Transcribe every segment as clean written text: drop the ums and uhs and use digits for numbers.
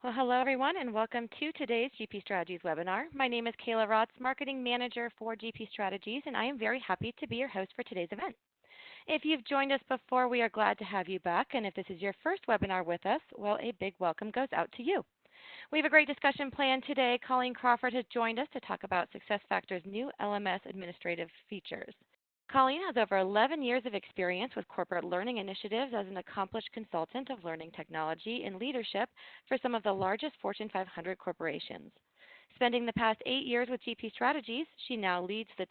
Well, hello everyone and welcome to today's GP Strategies webinar. My name is Kayla Rotz, Marketing Manager for GP Strategies, and I am very happy to be your host for today's event. If you've joined us before, we are glad to have you back, and if this is your first webinar with us, well, a big welcome goes out to you. We have a great discussion planned today. Colleen Crawford has joined us to talk about SuccessFactors' new LMS administrative features. Colleen has over 11 years of experience with corporate learning initiatives as an accomplished consultant of learning technology and leadership for some of the largest Fortune 500 corporations. Spending the past 8 years with GP Strategies, she now leads the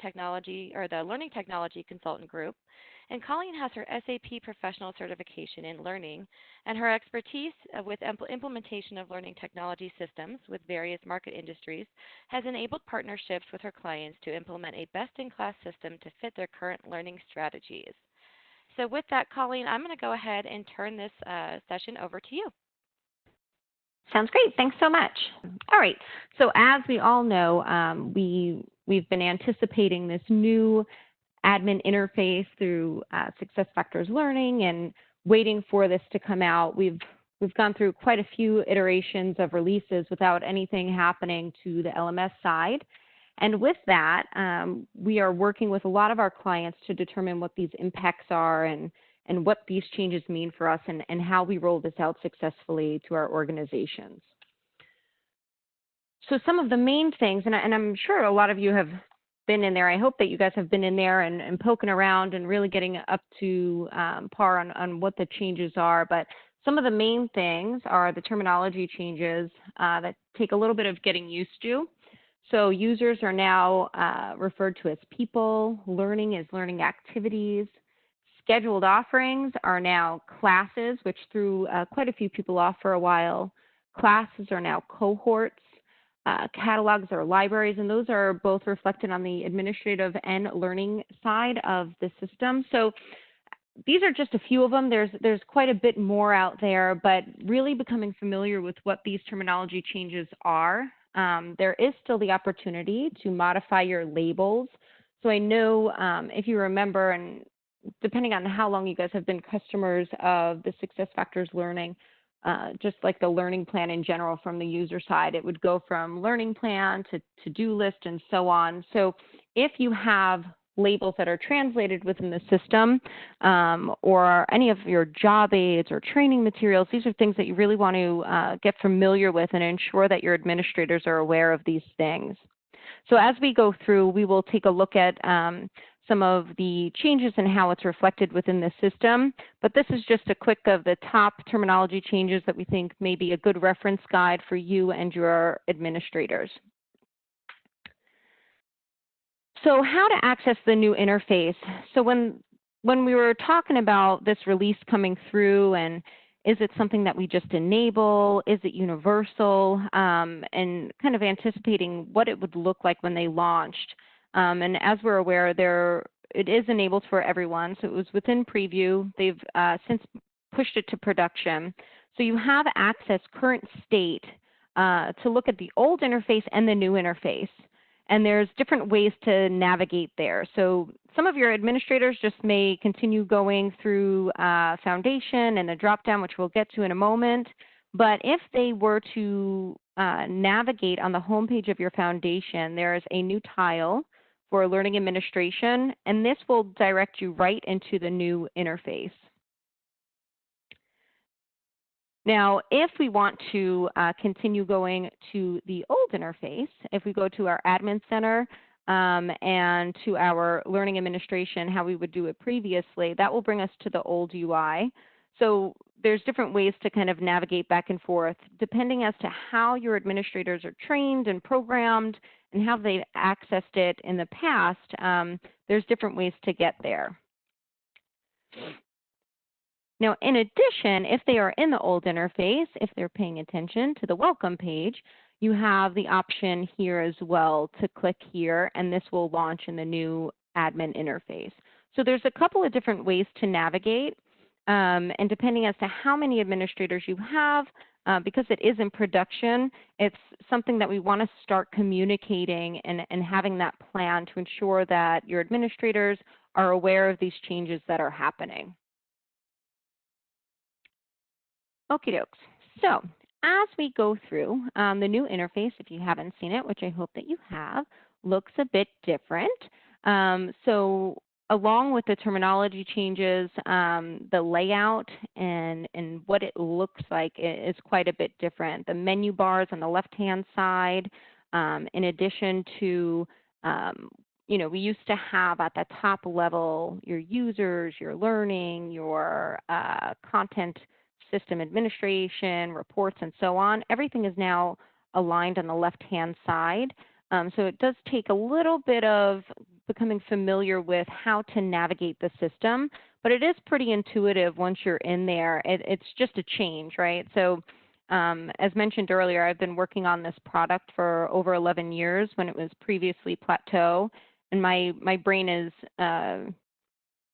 Learning Technology Consultant Group, and Colleen has her SAP Professional Certification in Learning, and her expertise with implementation of learning technology systems with various market industries has enabled partnerships with her clients to implement a best-in-class system to fit their current learning strategies. So with that, Colleen, I'm going to go ahead and turn this session over to you. Sounds great. Thanks so much. All right. So as we all know, we've been anticipating this new admin interface through SuccessFactors Learning and waiting for this to come out. We've gone through quite a few iterations of releases without anything happening to the LMS side. And with that, we are working with a lot of our clients to determine what these impacts are and what these changes mean for us and how we roll this out successfully to our organizations. So some of the main things, and I'm sure a lot of you have been in there. I hope that you guys have been in there and poking around and really getting up to par on what the changes are. But some of the main things are the terminology changes that take a little bit of getting used to. So users are now referred to as people, learning is learning activities. Scheduled offerings are now classes, which threw quite a few people off for a while. Classes are now cohorts. Catalogs are libraries, and those are both reflected on the administrative and learning side of the system. So these are just a few of them. There's quite a bit more out there, but really becoming familiar with what these terminology changes are. There is still the opportunity to modify your labels. So I know if you remember, and depending on how long you guys have been customers of the SuccessFactors Learning, just like the learning plan in general from the user side, it would go from learning plan to to-do list and so on. So if you have labels that are translated within the system or any of your job aids or training materials, these are things that you really want to get familiar with and ensure that your administrators are aware of these things. So as we go through, we will take a look at some of the changes and how it's reflected within the system. But this is just a quick of the top terminology changes that we think may be a good reference guide for you and your administrators. So how to access the new interface. So when we were talking about this release coming through, and is it something that we just enable? Is it universal? And kind of anticipating what it would look like when they launched. And as we're aware, it is enabled for everyone. So it was within preview. They've since pushed it to production. So you have access current state to look at the old interface and the new interface. And there's different ways to navigate there. So some of your administrators just may continue going through Foundation and the dropdown, which we'll get to in a moment. But if they were to navigate on the home page of your Foundation, there's a new tile for learning administration, and this will direct you right into the new interface. Now, if we want to continue going to the old interface, if we go to our Admin Center and to our learning administration, how we would do it previously, that will bring us to the old UI. So there's different ways to kind of navigate back and forth, depending as to how your administrators are trained and programmed and how they've accessed it in the past. There's different ways to get there. Now, in addition, if they are in the old interface, if they're paying attention to the welcome page, you have the option here as well to click here, and this will launch in the new admin interface. So there's a couple of different ways to navigate, and depending as to how many administrators you have, because it is in production, it's something that we want to start communicating and having that plan to ensure that your administrators are aware of these changes that are happening. Okie dokes. So as we go through, the new interface, if you haven't seen it, which I hope that you have, looks a bit different. So along with the terminology changes, the layout and what it looks like is quite a bit different. The menu bars on the left-hand side, in addition to, we used to have at the top level your users, your learning, your content system administration, reports, and so on. Everything is now aligned on the left-hand side. So it does take a little bit of becoming familiar with how to navigate the system, but it is pretty intuitive once you're in there. It's just a change, right? So as mentioned earlier, I've been working on this product for over 11 years when it was previously Plateau, and my brain is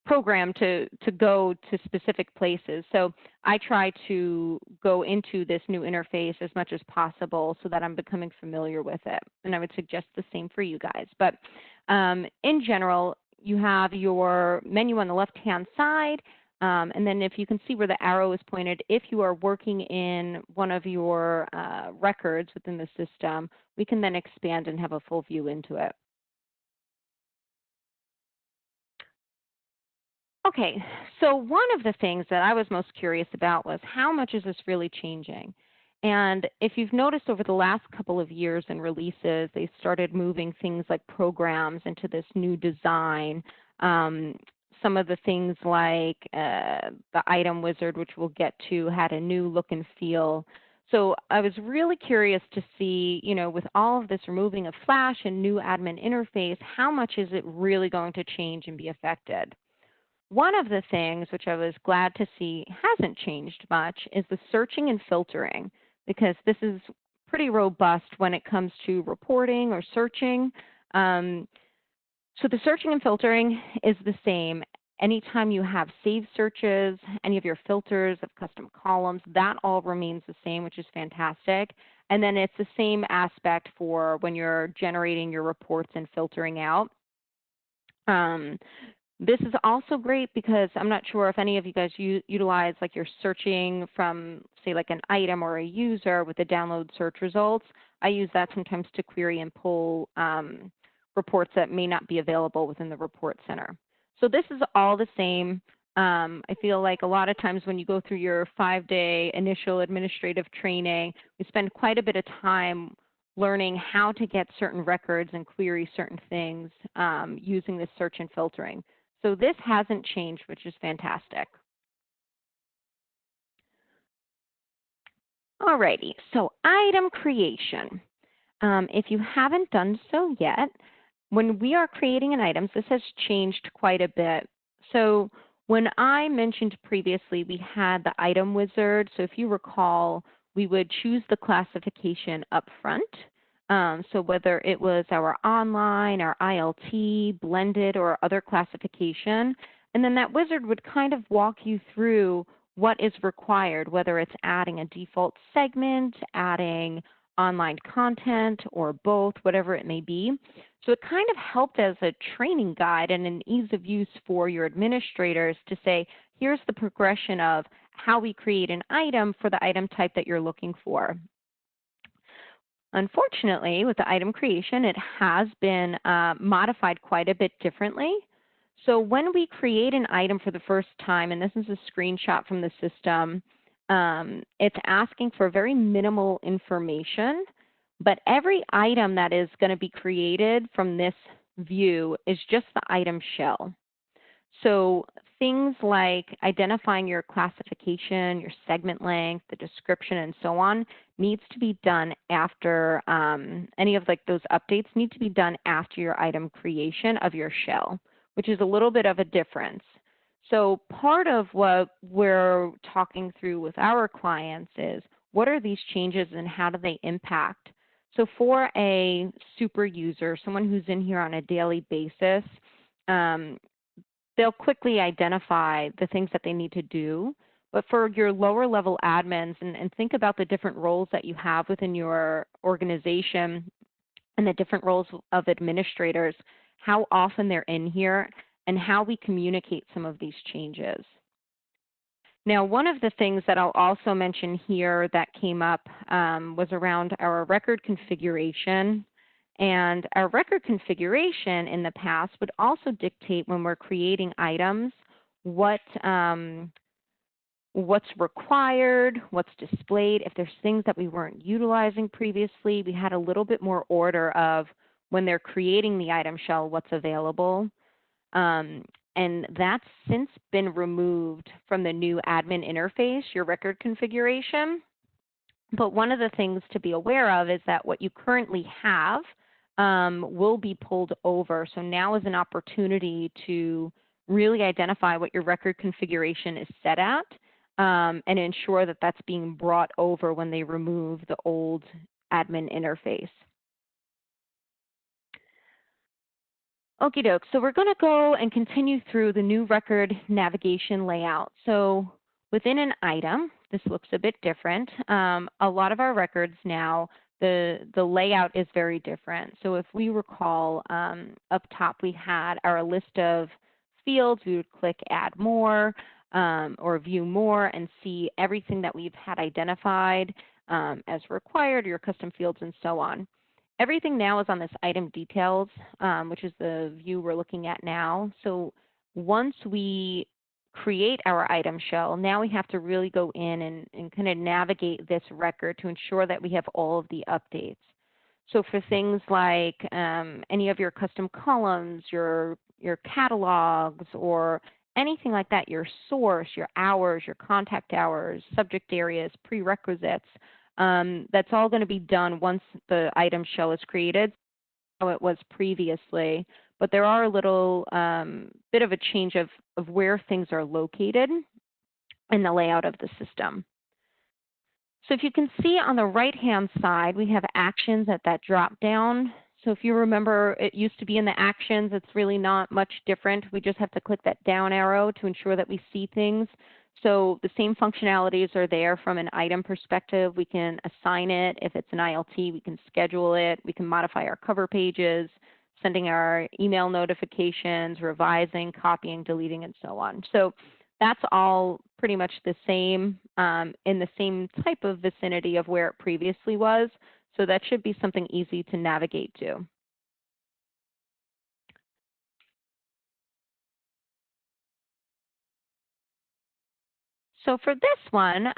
programmed to go to specific places. So I try to go into this new interface as much as possible so that I'm becoming familiar with it. And I would suggest the same for you guys. But in general, you have your menu on the left-hand side. And then if you can see where the arrow is pointed, if you are working in one of your records within the system, we can then expand and have a full view into it. Okay, so one of the things that I was most curious about was how much is this really changing? And if you've noticed over the last couple of years in releases, they started moving things like programs into this new design. Some of the things like the item wizard, which we'll get to, had a new look and feel. So I was really curious to see, with all of this removing of Flash and new admin interface, how much is it really going to change and be affected? One of the things which I was glad to see hasn't changed much is the searching and filtering, because this is pretty robust when it comes to reporting or searching. So the searching and filtering is the same. Anytime you have saved searches, any of your filters of custom columns, that all remains the same, which is fantastic. And then it's the same aspect for when you're generating your reports and filtering out. This is also great because I'm not sure if any of you guys utilize like you're searching from, say, like an item or a user with the download search results. I use that sometimes to query and pull reports that may not be available within the report center. So this is all the same. I feel like a lot of times when you go through your 5-day initial administrative training, we spend quite a bit of time learning how to get certain records and query certain things using this search and filtering. So this hasn't changed, which is fantastic. Alrighty, so item creation. If you haven't done so yet, when we are creating an item, this has changed quite a bit. So when I mentioned previously, we had the item wizard. So if you recall, we would choose the classification up front. So whether it was our online, our ILT, blended, or other classification, and then that wizard would kind of walk you through what is required, whether it's adding a default segment, adding online content, or both, whatever it may be. So it kind of helped as a training guide and an ease of use for your administrators to say, here's the progression of how we create an item for the item type that you're looking for. Unfortunately, with the item creation, it has been modified quite a bit differently. So when we create an item for the first time, and this is a screenshot from the system, it's asking for very minimal information, but every item that is going to be created from this view is just the item shell. So things like identifying your classification, your segment length, the description, and so on needs to be done after any of like those updates need to be done after your item creation of your shell, which is a little bit of a difference. So part of what we're talking through with our clients is what are these changes and how do they impact? So for a super user, someone who's in here on a daily basis, they'll quickly identify the things that they need to do. But for your lower level admins, and think about the different roles that you have within your organization and the different roles of administrators, how often they're in here, and how we communicate some of these changes. Now, one of the things that I'll also mention here that came up was around our record configuration. And our record configuration in the past would also dictate when we're creating items what's required, what's displayed. If there's things that we weren't utilizing previously, we had a little bit more order of when they're creating the item shell, what's available. And that's since been removed from the new admin interface, your record configuration. But one of the things to be aware of is that what you currently have will be pulled over. So now is an opportunity to really identify what your record configuration is set at and ensure that that's being brought over when they remove the old admin interface. Okie doke, so we're going to go and continue through the new record navigation layout. So within an item, this looks a bit different. A lot of our records now, the layout is very different. So if we recall, up top we had our list of fields. We would click Add More or View More and see everything that we've had identified as required, your custom fields, and so on. Everything now is on this item details, which is the view we're looking at now. So once we create our item shell, now we have to really go in and kind of navigate this record to ensure that we have all of the updates. So for things like any of your custom columns, your catalogs, or anything like that, your source, your hours, your contact hours, subject areas, prerequisites, that's all going to be done once the item shell is created, how it was previously. But there are a little bit of a change of where things are located in the layout of the system. So if you can see on the right-hand side, we have actions at that drop down. So if you remember, it used to be in the actions. It's really not much different. We just have to click that down arrow to ensure that we see things. So the same functionalities are there from an item perspective. We can assign it. If it's an ILT, we can schedule it. We can modify our cover pages, sending our email notifications, revising, copying, deleting, and so on. So that's all pretty much the same in the same type of vicinity of where it previously was. So that should be something easy to navigate to. So for this one,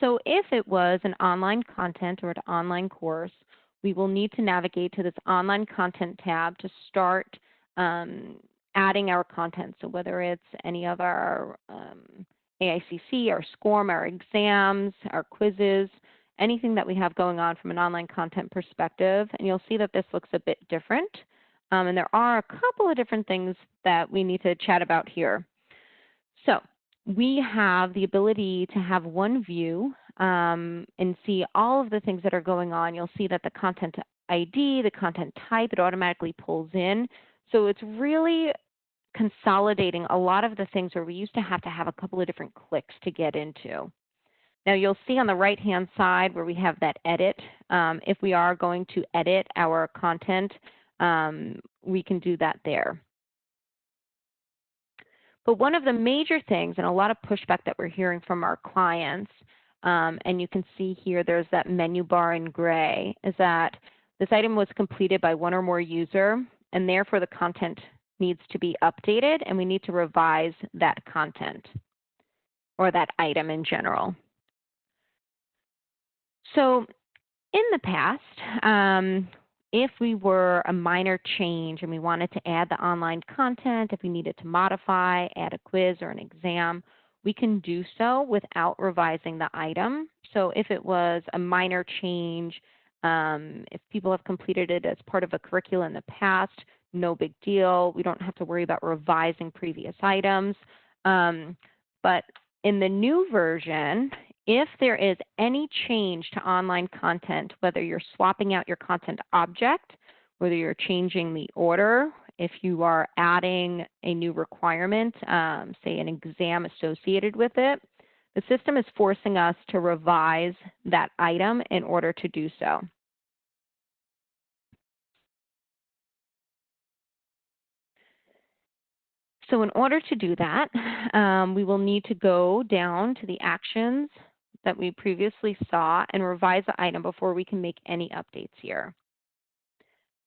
so if it was an online content or an online course, we will need to navigate to this online content tab to start adding our content. So whether it's any of our AICC, our SCORM, our exams, our quizzes, anything that we have going on from an online content perspective. And you'll see that this looks a bit different. And there are a couple of different things that we need to chat about here. So we have the ability to have one view and see all of the things that are going on. You'll see that the content ID, the content type, it automatically pulls in. So it's really consolidating a lot of the things where we used to have a couple of different clicks to get into. Now you'll see on the right-hand side where we have that edit. If we are going to edit our content, we can do that there. But one of the major things, and a lot of pushback that we're hearing from our clients, and you can see here there's that menu bar in gray, is that this item was completed by one or more user, and therefore the content needs to be updated, and we need to revise that content or that item in general. So in the past, if we were a minor change and we wanted to add the online content, if we needed to modify, add a quiz or an exam, we can do so without revising the item. So if it was a minor change, if people have completed it as part of a curriculum in the past, no big deal. We don't have to worry about revising previous items. But in the new version, if there is any change to online content, whether you're swapping out your content object, whether you're changing the order, if you are adding a new requirement, say an exam associated with it, the system is forcing us to revise that item in order to do so. So in order to do that, we will need to go down to the actions that we previously saw and revise the item before we can make any updates here.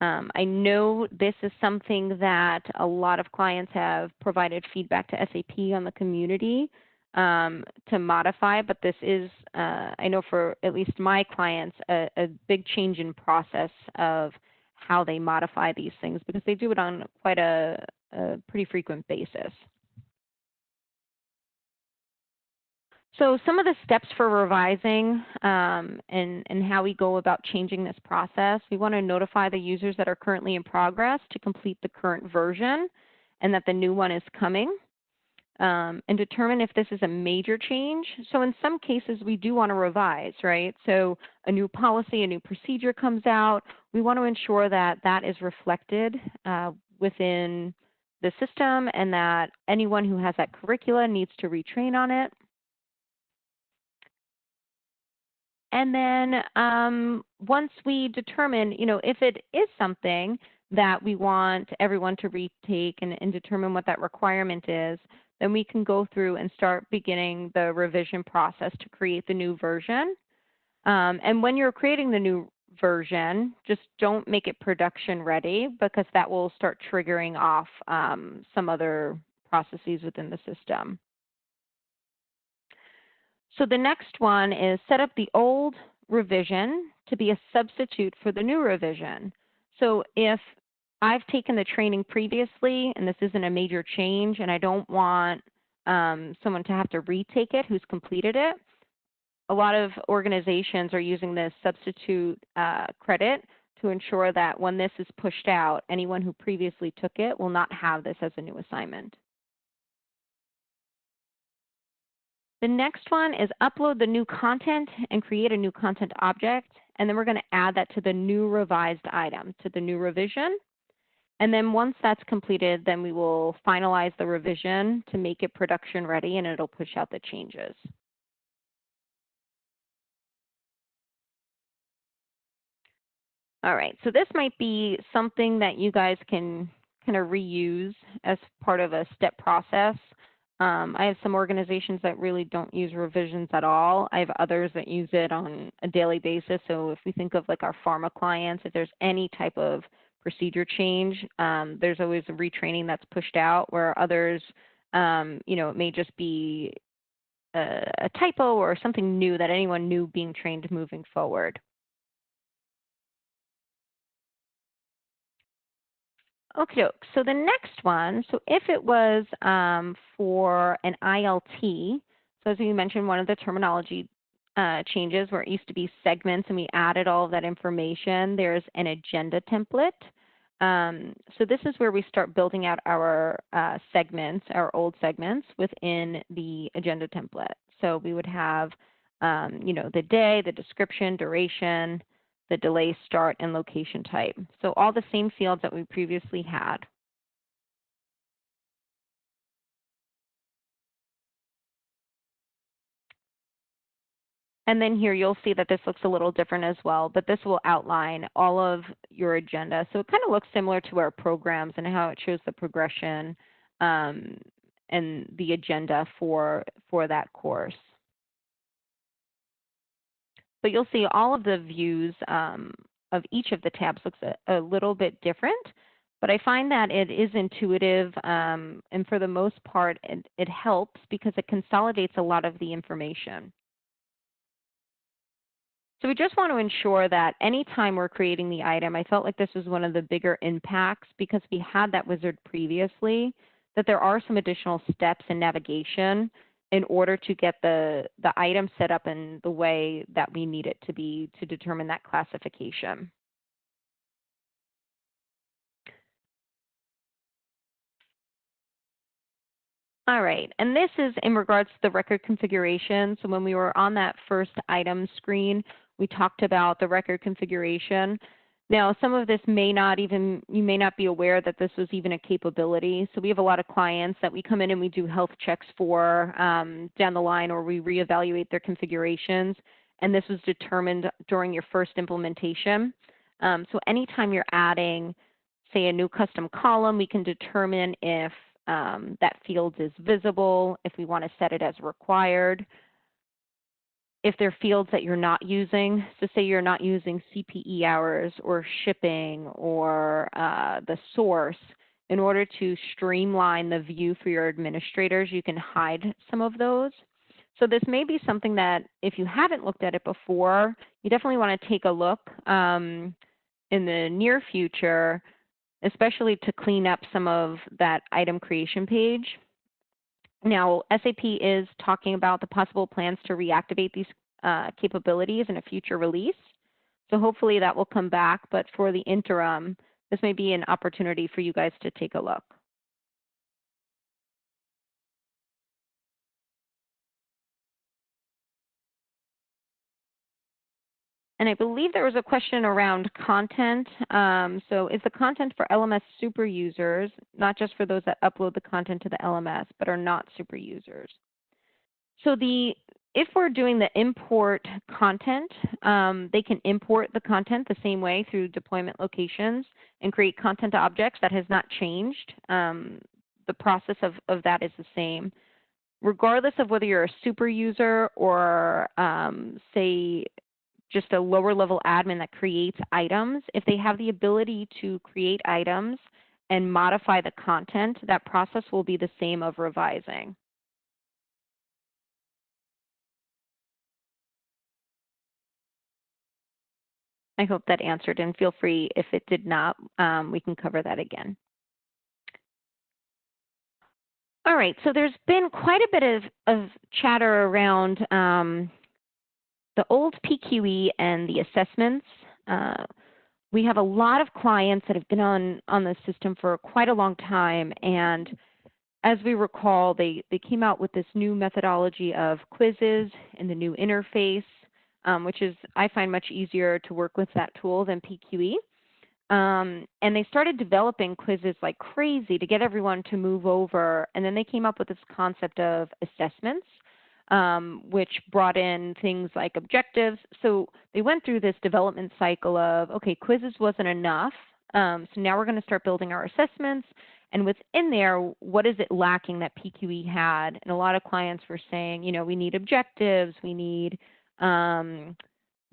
I know this is something that a lot of clients have provided feedback to SAP on the community to modify, but this is, I know for at least my clients, a big change in process of how they modify these things because they do it on quite a pretty frequent basis. So some of the steps for revising and how we go about changing this process, we want to notify the users that are currently in progress to complete the current version and that the new one is coming, and determine if this is a major change. So in some cases, we do want to revise, right? So a new policy, a new procedure comes out. We want to ensure that that is reflected within the system and that anyone who has that curricula needs to retrain on it. And then once we determine, if it is something that we want everyone to retake and determine what that requirement is, then we can go through and start beginning the revision process to create the new version. And when you're creating the new version, just don't make it production ready because that will start triggering off some other processes within the system. So the next one is set up the old revision to be a substitute for the new revision. So if I've taken the training previously and this isn't a major change and I don't want someone to have to retake it who's completed it, a lot of organizations are using this substitute credit to ensure that when this is pushed out, anyone who previously took it will not have this as a new assignment. The next one is upload the new content and create a new content object. And then we're going to add that to the new revised item, to the new revision. And then once that's completed, then we will finalize the revision to make it production ready and it'll push out the changes. All right, so this might be something that you guys can kind of reuse as part of a step process. I have some organizations that really don't use revisions at all. I have others that use it on a daily basis. So if we think of like our pharma clients, if there's any type of procedure change, there's always a retraining that's pushed out, where others, it may just be a typo or something new that anyone new being trained moving forward. Okay, so the next one, so if it was for an ILT, so as we mentioned, one of the terminology changes where it used to be segments and we added all of that information, there's an agenda template. So this is where we start building out our segments, our old segments within the agenda template. So we would have, the day, the description, duration, the delay, start, and location type. So all the same fields that we previously had. And then here you'll see that this looks a little different as well, but this will outline all of your agenda. So it kind of looks similar to our programs and how it shows the progression and the agenda for that course. But you'll see all of the views of each of the tabs looks a little bit different, but I find that it is intuitive, and for the most part, it helps because it consolidates a lot of the information. So we just want to ensure that anytime we're creating the item, I felt like this was one of the bigger impacts because we had that wizard previously, that there are some additional steps in navigation in order to get the item set up in the way that we need it to be to determine that classification. All right, and this is in regards to the record configuration. So when we were on that first item screen, we talked about the record configuration. Now, some of this you may not be aware that this was even a capability. So we have a lot of clients that we come in and we do health checks for down the line, or we reevaluate their configurations. And this was determined during your first implementation. So anytime you're adding, say, a new custom column, we can determine if that field is visible, if we want to set it as required. If there are fields that you're not using, so say you're not using CPE hours or shipping or the source, in order to streamline the view for your administrators, you can hide some of those. So this may be something that if you haven't looked at it before, you definitely want to take a look in the near future, especially to clean up some of that item creation page. Now, SAP is talking about the possible plans to reactivate these capabilities in a future release. So hopefully that will come back, but for the interim, this may be an opportunity for you guys to take a look. And I believe there was a question around content. So is the content for LMS super users, not just for those that upload the content to the LMS, but are not super users? So if we're doing the import content, they can import the content the same way through deployment locations and create content objects. That has not changed. The process of that is the same. Regardless of whether you're a super user or say just a lower level admin that creates items, if they have the ability to create items and modify the content, that process will be the same of revising. I hope that answered, and feel free if it did not, we can cover that again. All right, so there's been quite a bit of chatter around the old PQE and the assessments. We have a lot of clients that have been on the system for quite a long time, and as we recall, they came out with this new methodology of quizzes and the new interface, which is, I find, much easier to work with that tool than PQE. And they started developing quizzes like crazy to get everyone to move over, and then they came up with this concept of assessments, which brought in things like objectives. So they went through this development cycle of, okay, quizzes wasn't enough, so now we're going to start building our assessments. And within there, what is it lacking that PQE had? And a lot of clients were saying, you know, we need objectives, we need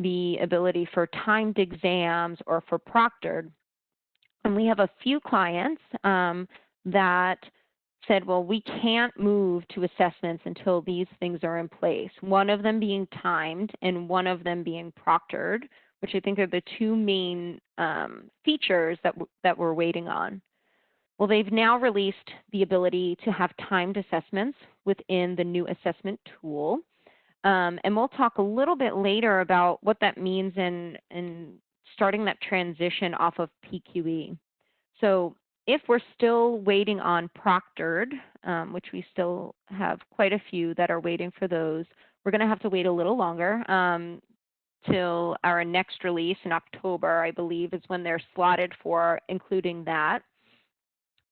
the ability for timed exams or for proctored. And we have a few clients that said, well, we can't move to assessments until these things are in place. One of them being timed and one of them being proctored, which I think are the two main features that we're waiting on. Well, they've now released the ability to have timed assessments within the new assessment tool. And we'll talk a little bit later about what that means in starting that transition off of PQE. So if we're still waiting on proctored, which we still have quite a few that are waiting for those, we're going to have to wait a little longer till our next release in October, I believe, is when they're slotted for including that.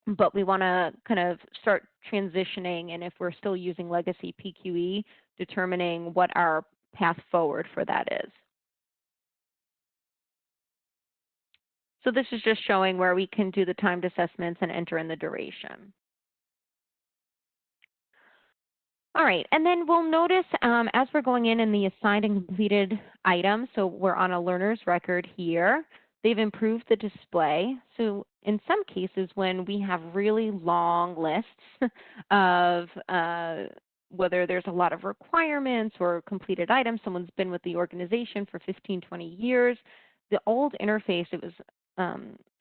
But we want to kind of start transitioning, and if we're still using legacy PQE, determining what our path forward for that is. So this is just showing where we can do the timed assessments and enter in the duration. All right, and then we'll notice as we're going in the assigned and completed items, so we're on a learner's record here, they've improved the display. So in some cases, when we have really long lists of whether there's a lot of requirements or completed items, someone's been with the organization for 15, 20 years, the old interface, it was a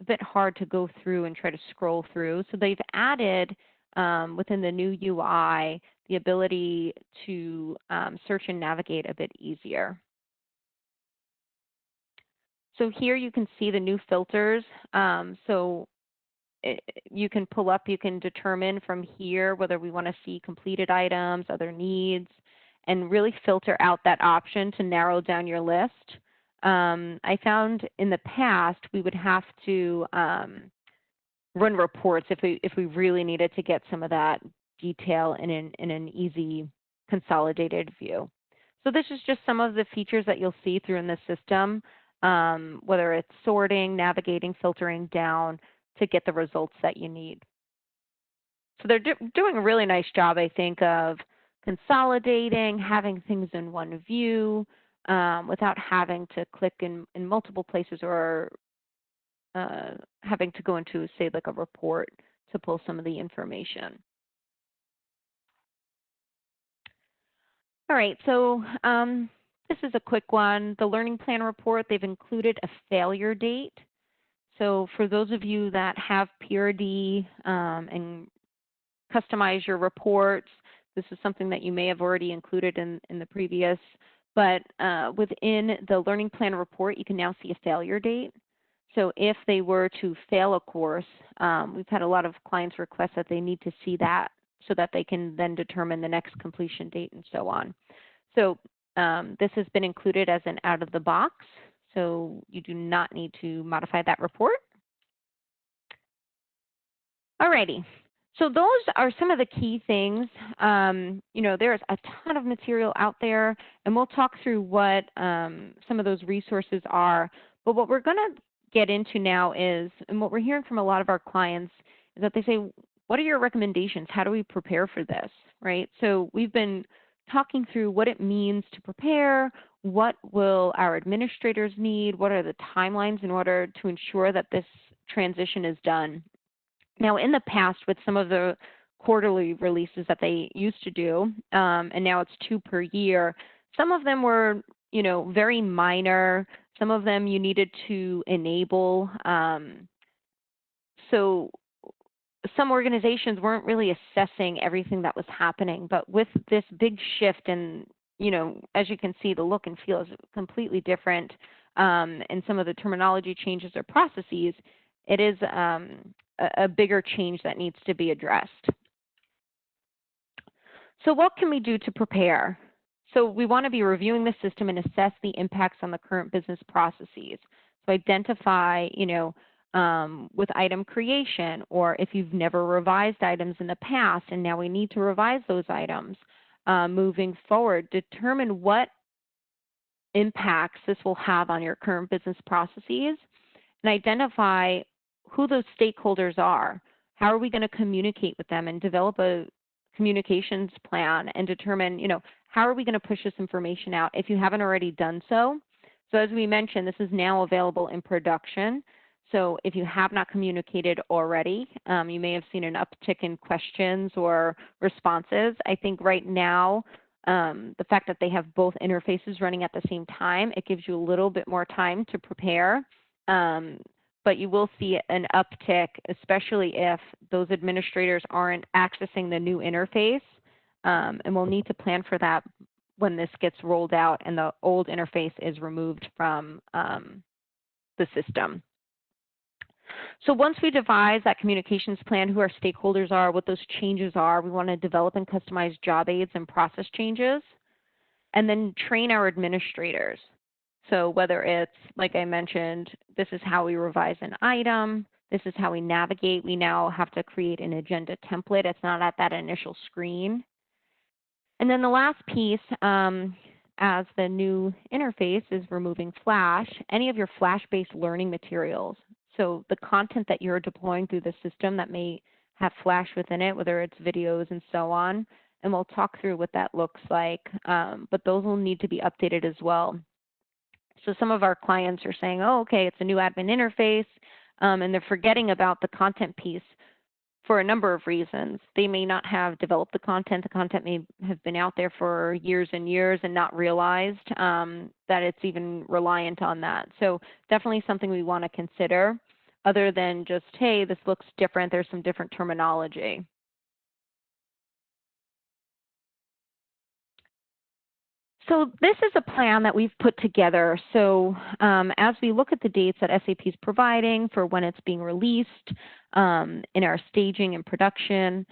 bit hard to go through and try to scroll through. So they've added within the new UI the ability to search and navigate a bit easier. So here you can see the new filters. You can pull up, you can determine from here whether we want to see completed items, other needs, and really filter out that option to narrow down your list. I found in the past we would have to run reports if we really needed to get some of that detail in an easy consolidated view. So this is just some of the features that you'll see through in the system, whether it's sorting, navigating, filtering down to get the results that you need. So they're doing a really nice job, I think, of consolidating, having things in one view without having to click in multiple places or having to go into, say, like a report to pull some of the information. All right, so this is a quick one. The learning plan report, they've included a failure date. So for those of you that have PRD and customize your reports, this is something that you may have already included in the previous, but within the learning plan report, you can now see a failure date. So if they were to fail a course, we've had a lot of clients request that they need to see that so that they can then determine the next completion date and so on. So this has been included as an out of the box, so you do not need to modify that report. Alrighty, so those are some of the key things. You know, there's a ton of material out there, and we'll talk through what some of those resources are. But what we're going to get into now is, and what we're hearing from a lot of our clients, is that they say, what are your recommendations? How do we prepare for this, right? So we've been talking through what it means to prepare, what will our administrators need, what are the timelines in order to ensure that this transition is done. Now, in the past, with some of the quarterly releases that they used to do, and now it's 2 per year, some of them were, you know, very minor. Some of them you needed to enable. So some organizations weren't really assessing everything that was happening. But with this big shift, and, you know, as you can see, the look and feel is completely different, and some of the terminology changes or processes, it is a bigger change that needs to be addressed. So what can we do to prepare? So we want to be reviewing the system and assess the impacts on the current business processes. So identify, you know, with item creation, or if you've never revised items in the past and now we need to revise those items moving forward, determine what impacts this will have on your current business processes, and identify who those stakeholders are. How are we going to communicate with them and develop a communications plan and determine, you know, how are we going to push this information out if you haven't already done so. So as we mentioned, this is now available in production. So if you have not communicated already, you may have seen an uptick in questions or responses. I think right now, the fact that they have both interfaces running at the same time, it gives you a little bit more time to prepare. But you will see an uptick, especially if those administrators aren't accessing the new interface. And we'll need to plan for that when this gets rolled out and the old interface is removed from the system. So once we devise that communications plan, who our stakeholders are, what those changes are, we want to develop and customize job aids and process changes, and then train our administrators. So whether it's, like I mentioned, this is how we revise an item, this is how we navigate. We now have to create an agenda template. It's not at that initial screen. And then the last piece, as the new interface, is removing Flash, any of your Flash-based learning materials. So the content that you're deploying through the system that may have Flash within it, whether it's videos and so on, and we'll talk through what that looks like, but those will need to be updated as well. So some of our clients are saying, oh, okay, it's a new admin interface, and they're forgetting about the content piece for a number of reasons. They may not have developed the content. The content may have been out there for years and years and not realized that it's even reliant on that. So definitely something we want to consider, other than just, hey, this looks different, there's some different terminology. So this is a plan that we've put together. So as we look at the dates that SAP is providing for when it's being released in our staging and production,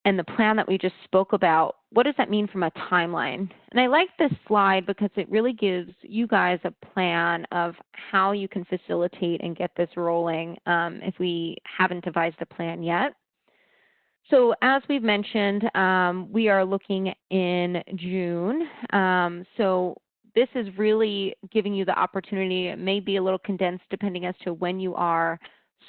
and the plan that we just spoke about, what does that mean from a timeline? And I like this slide because it really gives you guys a plan of how you can facilitate and get this rolling if we haven't devised a plan yet. So as we've mentioned, we are looking in June. So this is really giving you the opportunity. It may be a little condensed depending as to when you are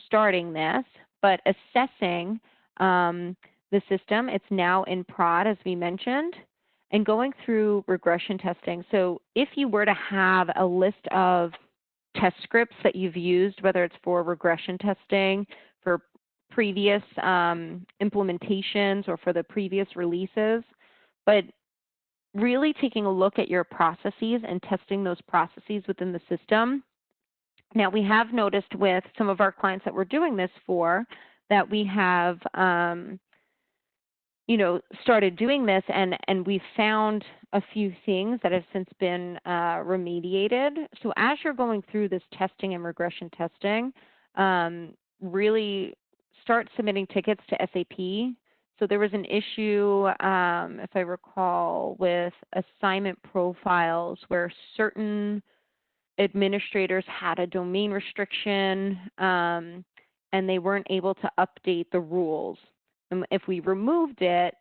starting this, but assessing the system. It's now in prod, as we mentioned, and going through regression testing. So if you were to have a list of test scripts that you've used, whether it's for regression testing, for previous implementations, or for the previous releases, but really taking a look at your processes and testing those processes within the system. Now, we have noticed with some of our clients that we're doing this for that we have started doing this, and we've found a few things that have since been remediated. So as you're going through this testing and regression testing, really start submitting tickets to SAP. So there was an issue, if I recall, with assignment profiles where certain administrators had a domain restriction, and they weren't able to update the rules. And if we removed it,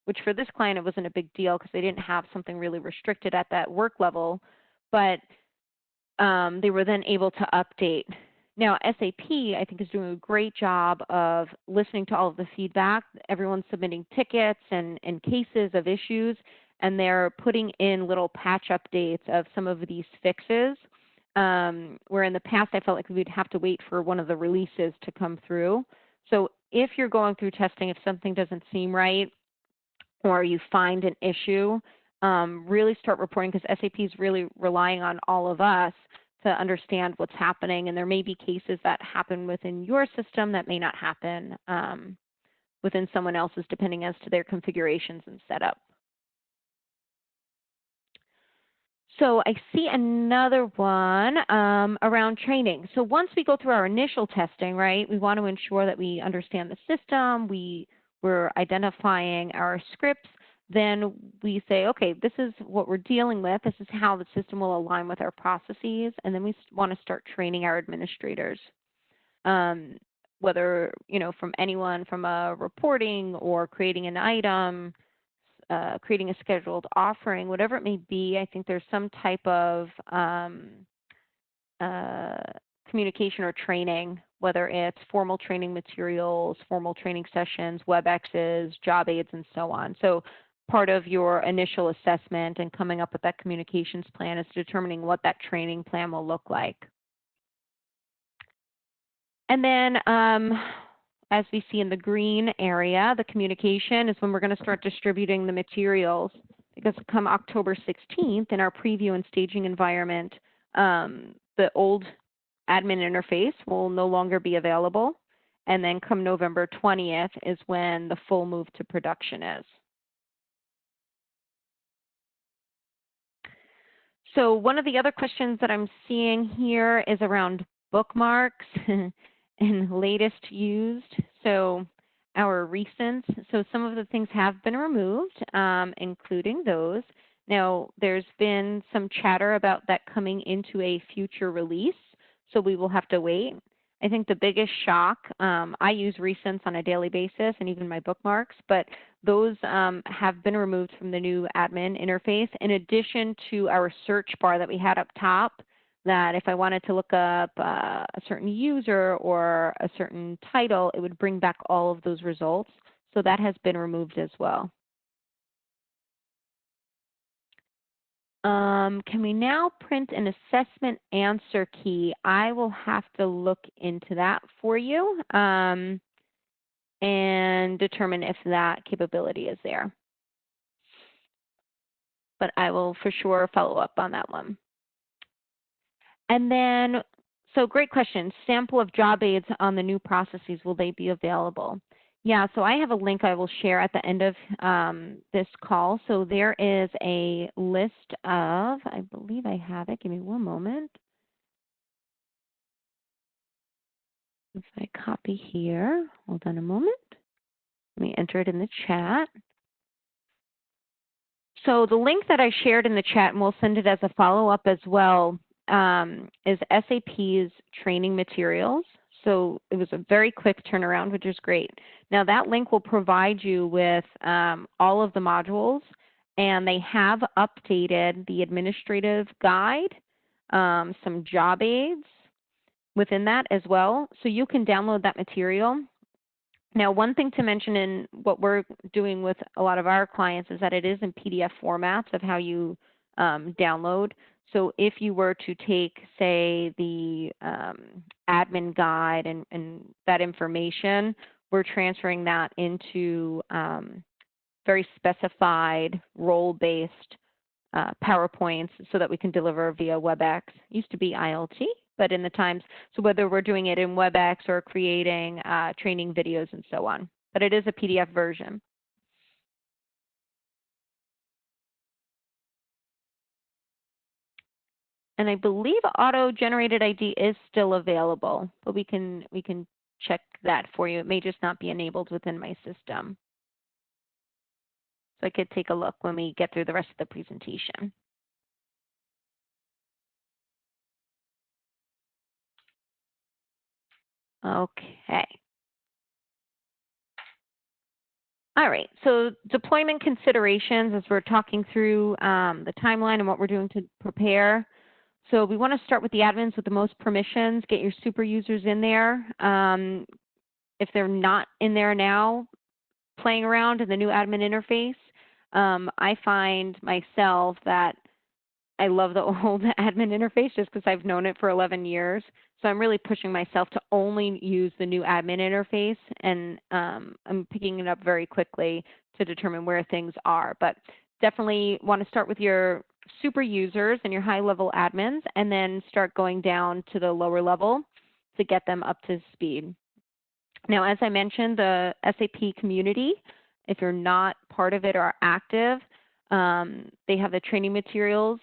which for this client it wasn't a big deal because they didn't have something really restricted at that work level, but they were then able to update. Now, SAP, I think, is doing a great job of listening to all of the feedback. Everyone's submitting tickets and cases of issues, and they're putting in little patch updates of some of these fixes, where in the past I felt like we'd have to wait for one of the releases to come through. So if you're going through testing, if something doesn't seem right or you find an issue, really start reporting, because SAP is really relying on all of us to understand what's happening. And there may be cases that happen within your system that may not happen within someone else's, depending as to their configurations and setup. So I see another one around training. So once we go through our initial testing, right, we want to ensure that we understand the system, we're identifying our scripts, then we say, okay, this is what we're dealing with, this is how the system will align with our processes, and then we want to start training our administrators. Whether, from anyone from a reporting or creating an item, creating a scheduled offering, whatever it may be, I think there's some type of communication or training, whether it's formal training materials, formal training sessions, WebExes, job aids, and so on. So part of your initial assessment and coming up with that communications plan is determining what that training plan will look like. And then as we see in the green area, the communication is when we're going to start distributing the materials, because come October 16th in our preview and staging environment, the old admin interface will no longer be available. And then come November 20th is when the full move to production is. So one of the other questions that I'm seeing here is around bookmarks and latest used. So our recents, so some of the things have been removed, including those. Now, there's been some chatter about that coming into a future release, so we will have to wait. I think the biggest shock, I use recents on a daily basis and even my bookmarks, but those have been removed from the new admin interface, in addition to our search bar that we had up top, that if I wanted to look up a certain user or a certain title, it would bring back all of those results. So that has been removed as well. Can we now print an assessment answer key? I will have to look into that for you and determine if that capability is there. But I will for sure follow up on that one. And then, so great question, sample of job aids on the new processes, will they be available? Yeah, so I have a link I will share at the end of this call. So there is a list of, I believe I have it, give me one moment. If I copy here, hold on a moment. Let me enter it in the chat. So the link that I shared in the chat, and we'll send it as a follow-up as well, is SAP's training materials. So it was a very quick turnaround, which is great. Now that link will provide you with all of the modules, and they have updated the administrative guide, some job aids within that as well. So you can download that material Now, one thing to mention in what we're doing with a lot of our clients is that it is in PDF formats of how you download. So if you were to take, say, the admin guide and that information, we're transferring that into very specified role-based PowerPoints so that we can deliver via WebEx. It used to be ILT, but in the times, so whether we're doing it in WebEx or creating training videos and so on. But it is a PDF version. And I believe auto-generated ID is still available, but we can check that for you. It may just not be enabled within my system. So I could take a look when we get through the rest of the presentation. Okay. All right, so deployment considerations as we're talking through the timeline and what we're doing to prepare. So we want to start with the admins with the most permissions, get your super users in there. If they're not in there now, playing around in the new admin interface, I find myself that I love the old admin interface just because I've known it for 11 years. So I'm really pushing myself to only use the new admin interface, and I'm picking it up very quickly to determine where things are. But definitely want to start with your super users and your high-level admins, and then start going down to the lower level to get them up to speed. Now, as I mentioned, the SAP community, if you're not part of it or active, they have the training materials,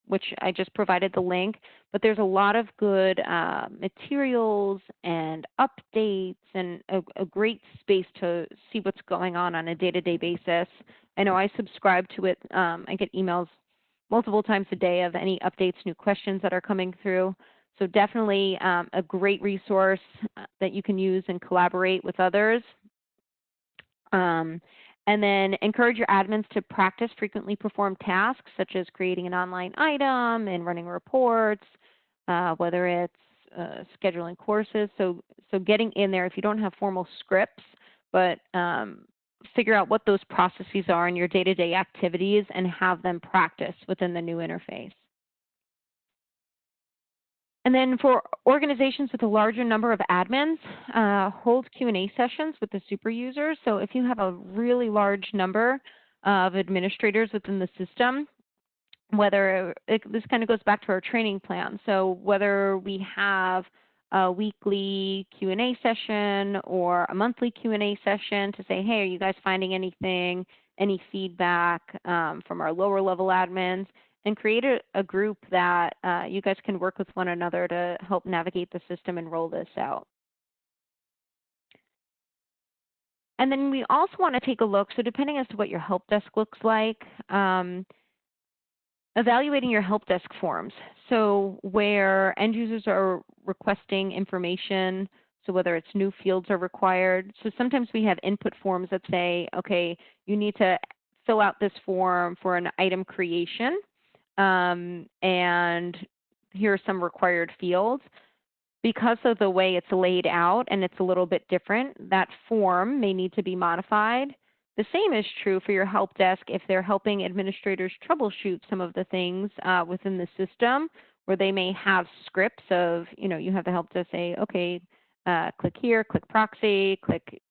which I just provided the link, but there's a lot of good materials and updates and a great space to see what's going on a day-to-day basis. I know I subscribe to it. I get emails multiple times a day of any updates, new questions that are coming through. So definitely a great resource that you can use and collaborate with others. And then encourage your admins to practice frequently performed tasks, such as creating an online item and running reports, whether it's scheduling courses. So getting in there, if you don't have formal scripts, but figure out what those processes are in your day-to-day activities and have them practice within the new interface. And then for organizations with a larger number of admins, hold Q&A sessions with the super users. So if you have a really large number of administrators within the system, this kind of goes back to our training plan. So whether we have a weekly Q&A session or a monthly Q&A session to say, hey, are you guys finding anything, any feedback from our lower level admins? And create a group that you guys can work with one another to help navigate the system and roll this out. And then we also want to take a look, so depending as to what your help desk looks like, evaluating your help desk forms. So where end users are requesting information, so whether it's new fields are required. So sometimes we have input forms that say, okay, you need to fill out this form for an item creation. And here are some required fields. Because of the way it's laid out and it's a little bit different, that form may need to be modified. The same is true for your help desk if they're helping administrators troubleshoot some of the things within the system, where they may have scripts of, you have the help desk say, okay, click here, click proxy, click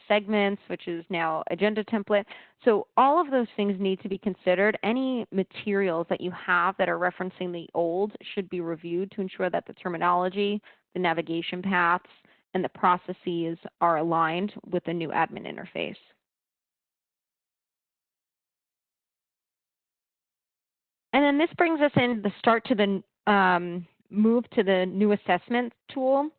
segments, which is now agenda template. So all of those things need to be considered. Any materials that you have that are referencing the old should be reviewed to ensure that the terminology, the navigation paths, and the processes are aligned with the new admin interface. And then this brings us in the start to the move to the new assessment tool.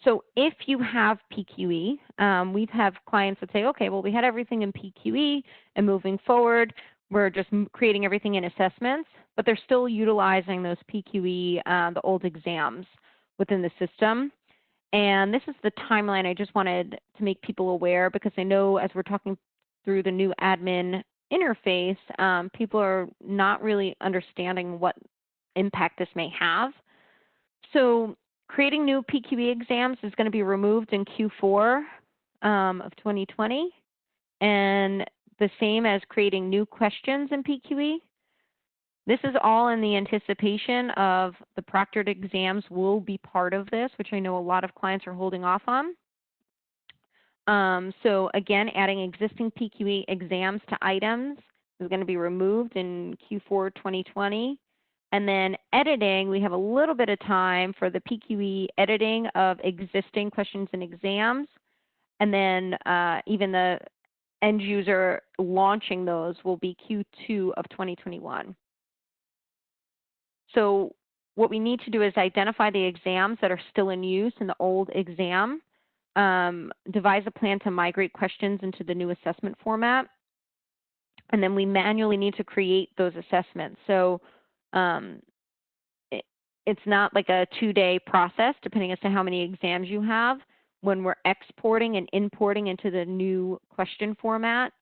So if you have PQE, we've had clients that say, okay, well, we had everything in PQE, and moving forward, we're just creating everything in assessments, but they're still utilizing those PQE, the old exams within the system. And this is the timeline I just wanted to make people aware, because I know as we're talking through the new admin interface, people are not really understanding what impact this may have. So creating new PQE exams is going to be removed in Q4. of 2020, and the same as creating new questions in PQE. This is all in the anticipation of the proctored exams will be part of this, which I know a lot of clients are holding off on. So again, adding existing PQE exams to items is going to be removed in Q4 2020. And then editing, we have a little bit of time for the PQE editing of existing questions and exams. And then even the end user launching those will be Q2 of 2021. So what we need to do is identify the exams that are still in use in the old exam, devise a plan to migrate questions into the new assessment format, and then we manually need to create those assessments. So it's not like a 2-day process, depending as to how many exams you have. When we're exporting and importing into the new question format,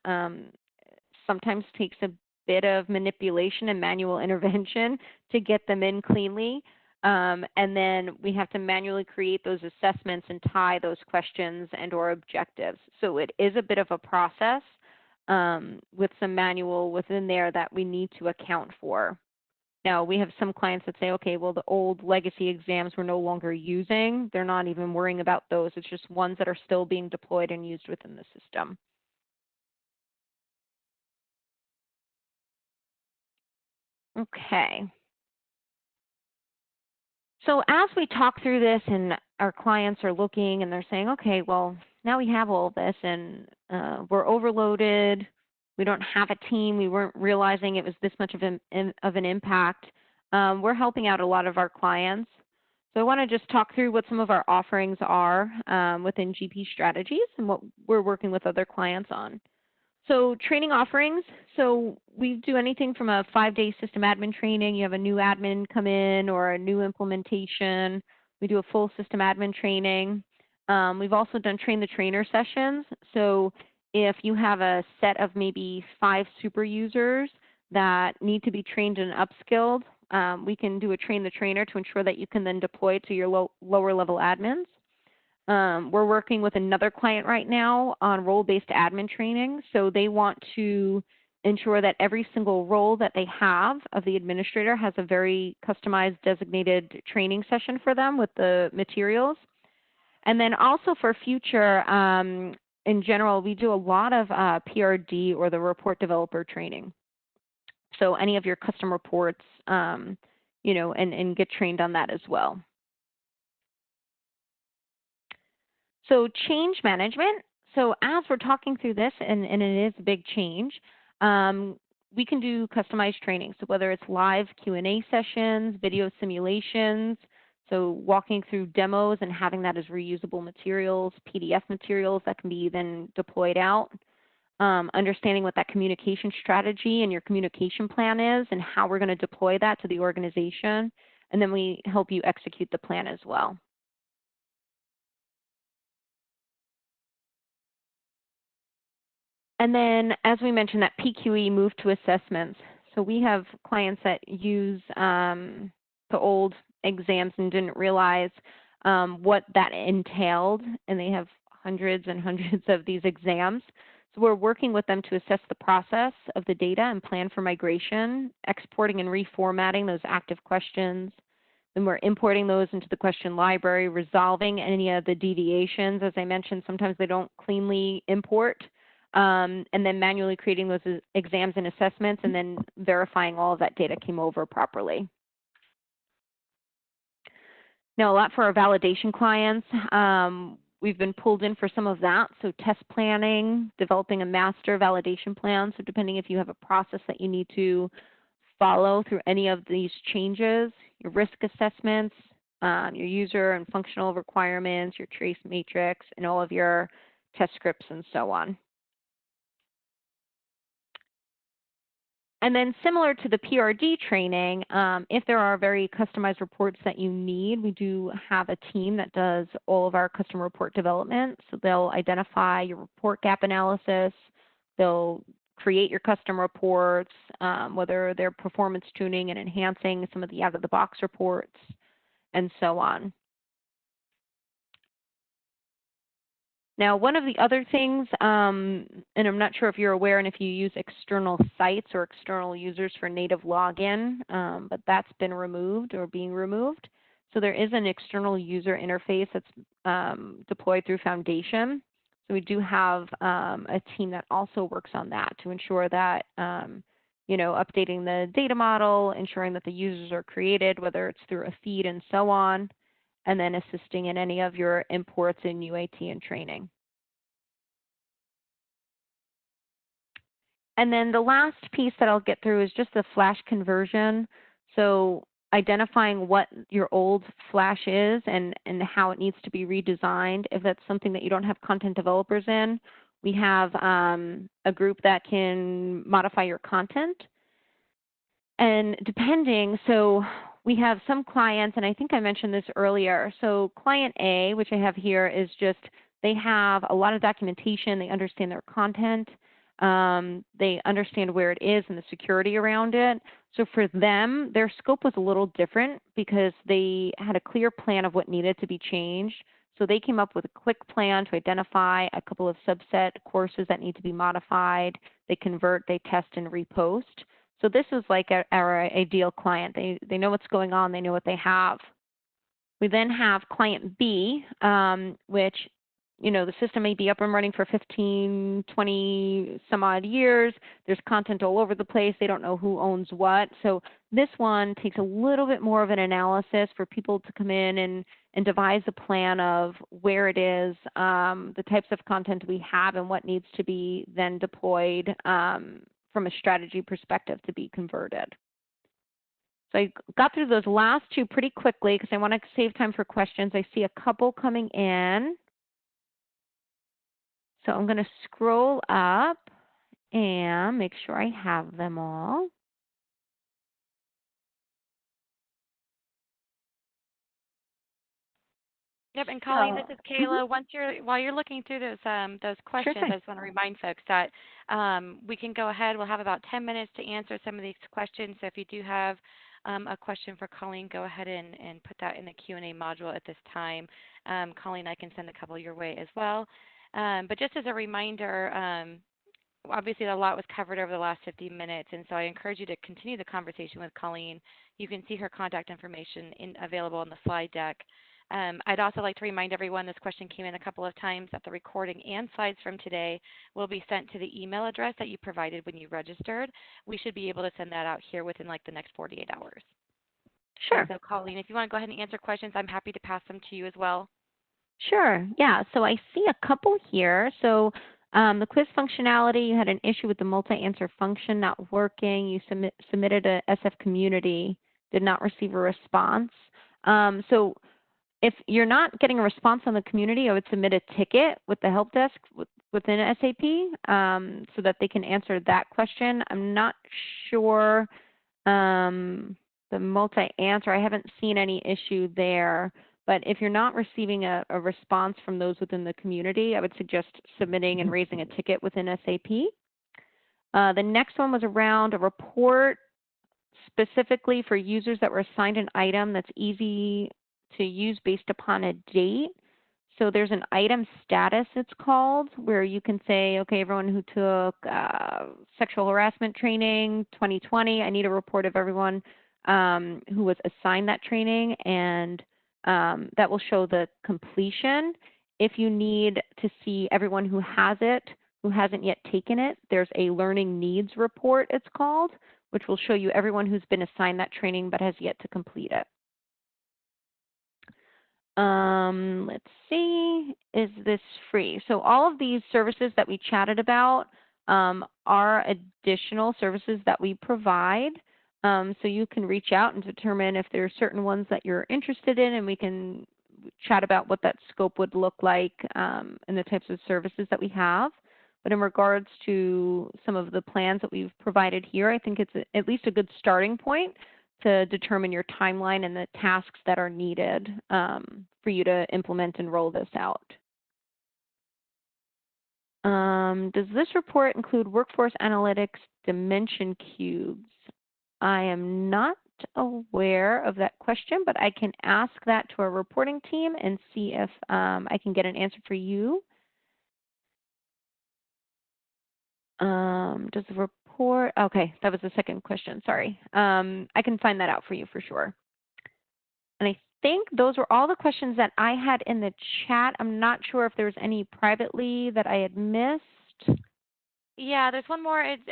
sometimes takes a bit of manipulation and manual intervention to get them in cleanly. And then we have to manually create those assessments and tie those questions and or objectives. So it is a bit of a process with some manual within there that we need to account for. Now, we have some clients that say, okay, well, the old legacy exams we're no longer using. They're not even worrying about those. It's just ones that are still being deployed and used within the system. Okay. So as we talk through this and our clients are looking and they're saying, okay, well, now we have all of this and we're overloaded. We don't have a team. We weren't realizing it was this much of an impact. We're helping out a lot of our clients. So I want to just talk through what some of our offerings are within GP Strategies and what we're working with other clients on. So training offerings, so we do anything from a 5-day system admin training. You have a new admin come in or a new implementation. We do a full system admin training. We've also done train the trainer sessions. So if you have a set of maybe 5 super users that need to be trained and upskilled, we can do a train the trainer to ensure that you can then deploy to your lower level admins. We're working with another client right now on role-based admin training. So they want to ensure that every single role that they have of the administrator has a very customized designated training session for them with the materials. And then also for future, in general, we do a lot of PRD or the report developer training. So any of your custom reports, you know, and get trained on that as well. So change management. So as we're talking through this, and it is a big change, we can do customized training. So whether it's live Q&A sessions, video simulations, so walking through demos and having that as reusable materials, PDF materials that can be then deployed out, understanding what that communication strategy and your communication plan is and how we're going to deploy that to the organization, and then we help you execute the plan as well. And then, as we mentioned, that PQE moved to assessments. So we have clients that use the old exams and didn't realize what that entailed, and they have hundreds and hundreds of these exams. So we're working with them to assess the process of the data and plan for migration, exporting and reformatting those active questions. Then we're importing those into the question library, resolving any of the deviations. As I mentioned, sometimes they don't cleanly import. And then manually creating those exams and assessments and then verifying all of that data came over properly. Now, a lot for our validation clients, we've been pulled in for some of that. So test planning, developing a master validation plan. So depending if you have a process that you need to follow through any of these changes, your risk assessments, your user and functional requirements, your trace matrix, and all of your test scripts and so on. And then similar to the PRD training, if there are very customized reports that you need, we do have a team that does all of our custom report development. So they'll identify your report gap analysis, they'll create your custom reports, whether they're performance tuning and enhancing some of the out-of-the-box reports, and so on. Now, one of the other things, and I'm not sure if you're aware and if you use external sites or external users for native login, but that's been removed or being removed. So there is an external user interface that's deployed through Foundation. So we do have a team that also works on that to ensure that, updating the data model, ensuring that the users are created, whether it's through a feed and so on, and then assisting in any of your imports in UAT and training. And then the last piece that I'll get through is just the Flash conversion. So identifying what your old Flash is and how it needs to be redesigned. If that's something that you don't have content developers in, we have a group that can modify your content. And depending, so we have some clients, and I think I mentioned this earlier. So client A, which I have here, is just they have a lot of documentation. They understand their content. They understand where it is and the security around it. So for them, their scope was a little different because they had a clear plan of what needed to be changed. So they came up with a quick plan to identify a couple of subset courses that need to be modified. They convert, they test, and repost. So this is like our ideal client. They know what's going on. They know what they have. We then have client B, which, the system may be up and running for 15, 20 some odd years. There's content all over the place. They don't know who owns what. So this one takes a little bit more of an analysis for people to come in and devise a plan of where it is, the types of content we have, and what needs to be then deployed from a strategy perspective to be converted. So I got through those last two pretty quickly because I want to save time for questions. I see a couple coming in. So I'm going to scroll up and make sure I have them all. Yep, and Colleen, this is Kayla. While you're looking through those questions, Sure. I just want to remind folks that we can go ahead. We'll have about 10 minutes to answer some of these questions. So if you do have a question for Colleen, go ahead and put that in the Q&A module at this time. Colleen, I can send a couple your way as well. But just as a reminder, obviously a lot was covered over the last 50 minutes, and so I encourage you to continue the conversation with Colleen. You can see her contact information available on the slide deck. I'd also like to remind everyone this question came in a couple of times that the recording and slides from today will be sent to the email address that you provided when you registered. We should be able to send that out here within like the next 48 hours. Sure. So Colleen, if you want to go ahead and answer questions, I'm happy to pass them to you as well. Sure. Yeah. So I see a couple here. So the quiz functionality, you had an issue with the multi-answer function not working. You submitted a SF community, did not receive a response. So if you're not getting a response on the community, I would submit a ticket with the help desk within SAP so that they can answer that question. I'm not sure the multi-answer, I haven't seen any issue there. But if you're not receiving a response from those within the community, I would suggest submitting and raising a ticket within SAP. The next one was around a report specifically for users that were assigned an item that's easy to use based upon a date. So there's an item status, it's called, where you can say, okay, everyone who took sexual harassment training 2020, I need a report of everyone who was assigned that training, and that will show the completion. If you need to see everyone who has it, who hasn't yet taken it, there's a learning needs report, it's called, which will show you everyone who's been assigned that training but has yet to complete it. Let's see, is this free? So all of these services that we chatted about are additional services that we provide. So you can reach out and determine if there are certain ones that you're interested in, and we can chat about what that scope would look like and the types of services that we have. But in regards to some of the plans that we've provided here, I think it's at least a good starting point to determine your timeline and the tasks that are needed for you to implement and roll this out. Does this report include workforce analytics dimension cubes? I am not aware of that question, but I can ask that to our reporting team and see if I can get an answer for you. Does the report, okay, that was the second question, sorry. I can find that out for you for sure. And I think those were all the questions that I had in the chat. I'm not sure if there was any privately that I had missed. Yeah, there's one more. It's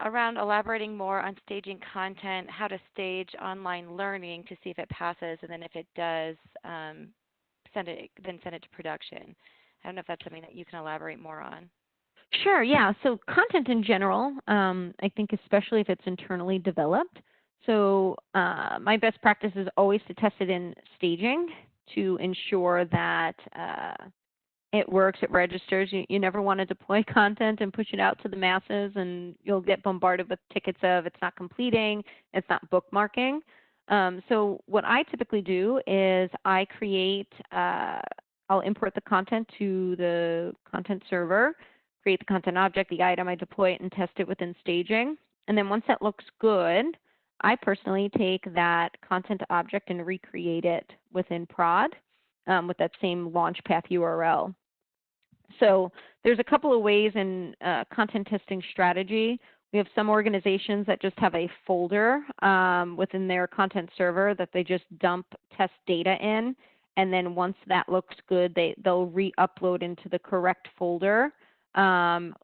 around elaborating more on staging content, how to stage online learning to see if it passes, and then if it does, send it to production. I don't know if that's something that you can elaborate more on. Sure, yeah. So content in general, I think especially if it's internally developed. So my best practice is always to test it in staging to ensure that it works, it registers. You never want to deploy content and push it out to the masses, and you'll get bombarded with tickets of it's not completing, it's not bookmarking. So what I typically do is I create, I'll import the content to the content server, create the content object, the item, I deploy it and test it within staging. And then once that looks good, I personally take that content object and recreate it within prod with that same launch path URL. So there's a couple of ways in content testing strategy. We have some organizations that just have a folder within their content server that they just dump test data in. And then once that looks good, they'll re-upload into the correct folder, assigned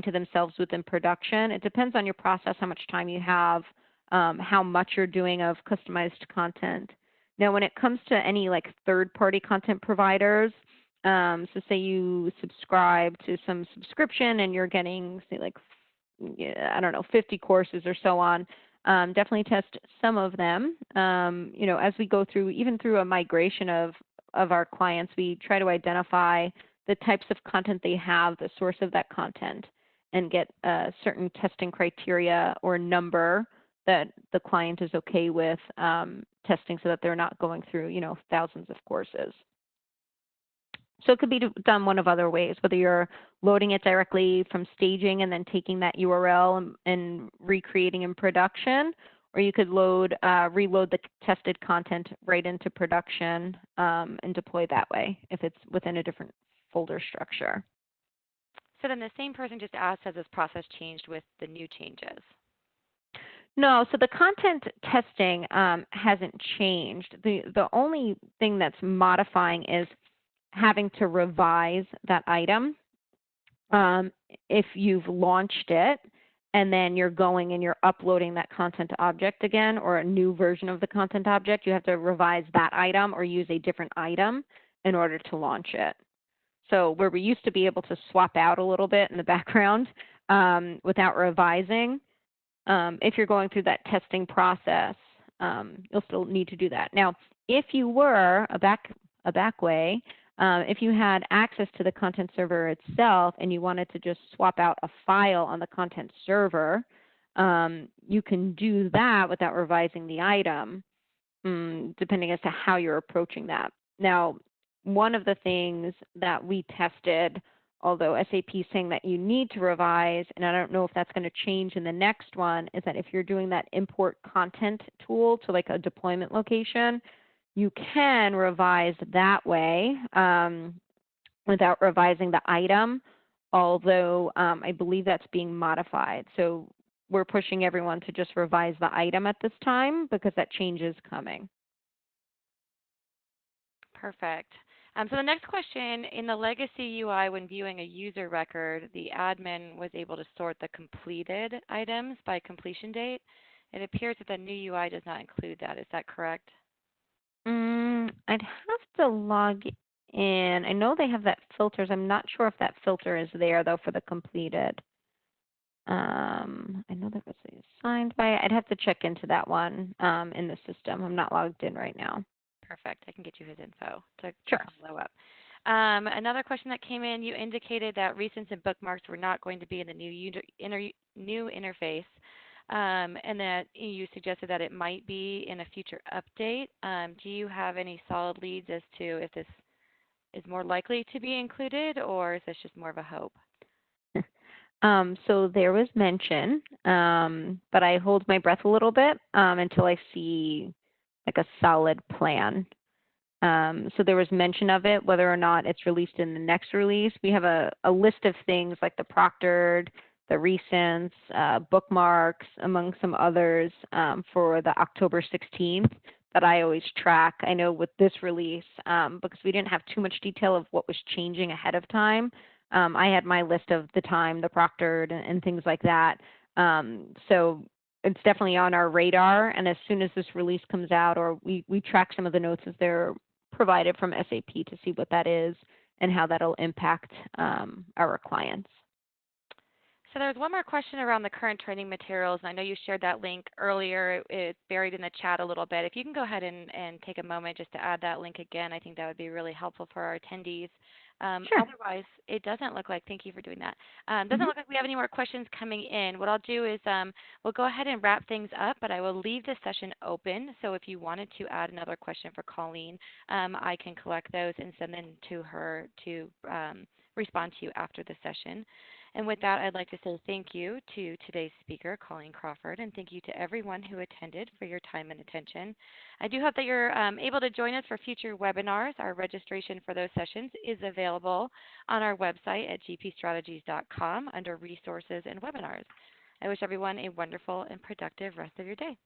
to themselves within production. It depends on your process, how much time you have, how much you're doing of customized content. Now, when it comes to any like third-party content providers, so say you subscribe to some subscription and you're getting, say, like, I don't know, 50 courses or so on, definitely test some of them. As we go through, even through a migration of our clients, we try to identify the types of content they have, the source of that content, and get certain testing criteria or number that the client is okay with testing so that they're not going through, thousands of courses. So it could be done one of other ways, whether you're loading it directly from staging and then taking that URL and recreating in production, or you could reload the tested content right into production and deploy that way if it's within a different folder structure. So then the same person just asked, has this process changed with the new changes? No, so the content testing hasn't changed. The only thing that's modifying is having to revise that item. If you've launched it and then you're going and you're uploading that content object again, or a new version of the content object, you have to revise that item or use a different item in order to launch it. So where we used to be able to swap out a little bit in the background without revising, if you're going through that testing process, you'll still need to do that. Now, if you were a back way, if you had access to the content server itself and you wanted to just swap out a file on the content server, you can do that without revising the item, depending as to how you're approaching that. Now, one of the things that we tested, although SAP is saying that you need to revise, and I don't know if that's going to change in the next one, is that if you're doing that import content tool to like a deployment location, you can revise that way without revising the item, although I believe that's being modified. So we're pushing everyone to just revise the item at this time because that change is coming. Perfect. So the next question, in the legacy UI, when viewing a user record, the admin was able to sort the completed items by completion date. It appears that the new UI does not include that. Is that correct? I'd have to log in. I know they have that filters. I'm not sure if that filter is there, though, for the completed. I know that was assigned by. I'd have to check into that one in the system. I'm not logged in right now. Perfect. I can get you his info to follow up. Another question that came in, you indicated that recents and bookmarks were not going to be in the new interface, and that you suggested that it might be in a future update. Do you have any solid leads as to if this is more likely to be included, or is this just more of a hope? So there was mention, but I hold my breath a little bit until I see like a solid plan. So there was mention of it, whether or not it's released in the next release. We have a list of things like the proctored, the recents, bookmarks, among some others for the October 16th that I always track. I know with this release, because we didn't have too much detail of what was changing ahead of time, I had my list of the time, the proctored, and things like that. So it's definitely on our radar, and as soon as this release comes out, or we track some of the notes as they're provided from SAP to see what that is and how that'll impact our clients. So there's one more question around the current training materials, and I know you shared that link earlier. It's buried in the chat a little bit. If you can go ahead and take a moment just to add that link again, I think that would be really helpful for our attendees. Sure. Otherwise, it doesn't look like, thank you for doing that. Doesn't look like we have any more questions coming in. What I'll do is we'll go ahead and wrap things up, but I will leave this session open. So if you wanted to add another question for Colleen, I can collect those and send them to her to respond to you after the session. And with that, I'd like to say thank you to today's speaker, Colleen Crawford, and thank you to everyone who attended for your time and attention. I do hope that you're able to join us for future webinars. Our registration for those sessions is available on our website at gpstrategies.com under Resources and Webinars. I wish everyone a wonderful and productive rest of your day.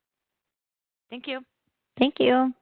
Thank you. Thank you.